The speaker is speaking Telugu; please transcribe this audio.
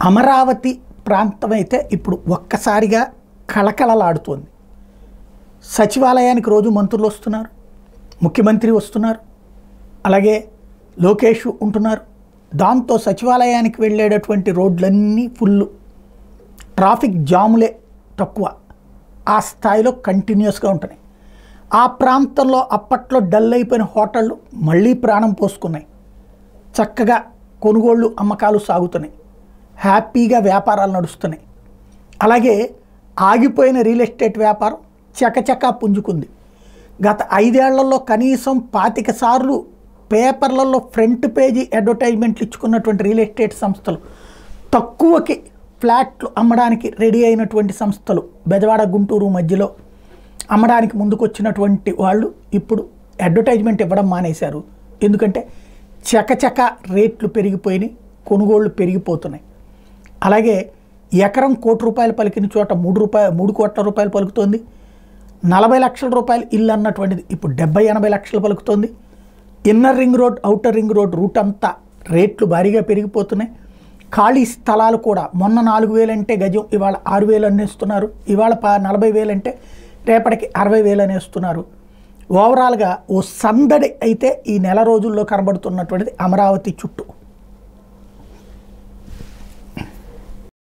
అమరావతి ప్రాంతం అయితే ఇప్పుడు ఒక్కసారిగా కళకళలాడుతోంది. సచివాలయానికి రోజు మంత్రులు వస్తున్నారు, ముఖ్యమంత్రి వస్తున్నారు, అలాగే లోకేష్ ఉంటున్నారు. దాంతో సచివాలయానికి వెళ్ళేటటువంటి రోడ్లన్నీ ఫుల్, ట్రాఫిక్ జాములే తక్కువ, ఆ స్థాయిలో కంటిన్యూస్గా ఉంటున్నాయి. ఆ ప్రాంతంలో అప్పట్లో డల్ అయిపోయిన హోటళ్ళు మళ్ళీ ప్రాణం పోసుకున్నాయి. చక్కగా కొనుగోళ్ళు అమ్మకాలు సాగుతున్నాయి, హ్యాపీగా వ్యాపారాలు నడుస్తున్నాయి. అలాగే ఆగిపోయిన రియల్ ఎస్టేట్ వ్యాపారం చకచకా పుంజుకుంది. గత 5 ఏళ్లలో కనీసం 25 సార్లు పేపర్లలో ఫ్రంట్ పేజీ అడ్వర్టైజ్మెంట్లు ఇచ్చుకున్నటువంటి రియల్ ఎస్టేట్ సంస్థలు, తక్కువకి ఫ్లాట్లు అమ్మడానికి రెడీ అయినటువంటి సంస్థలు, బెజవాడ గుంటూరు మధ్యలో అమ్మడానికి ముందుకొచ్చినటువంటి వాళ్ళు ఇప్పుడు అడ్వర్టైజ్మెంట్ ఇవ్వడం మానేశారు. ఎందుకంటే చకచక రేట్లు పెరిగిపోయినాయి, కొనుగోళ్ళు పెరిగిపోతున్నాయి. అలాగే ఎకరం ₹1,00,00,000 పలికిన చోట 3 కోట్ల రూపాయలు పలుకుతోంది. 40 లక్షల రూపాయలు ఇల్లు అన్నటువంటిది ఇప్పుడు 70-80 లక్షలు పలుకుతోంది. Inner ring road, outer ring road route అంతా రేట్లు భారీగా పెరిగిపోతున్నాయి. ఖాళీ స్థలాలు కూడా మొన్న 4,000 అంటే గజం ఇవాళ 6,000 అనేస్తున్నారు. ఇవాళ 40,000 అంటే రేపటికి 60,000 అనేస్తున్నారు. ఓవరాల్గా ఓ సందడి అయితే ఈ నెల రోజుల్లో కనబడుతున్నటువంటిది అమరావతి చుట్టూ.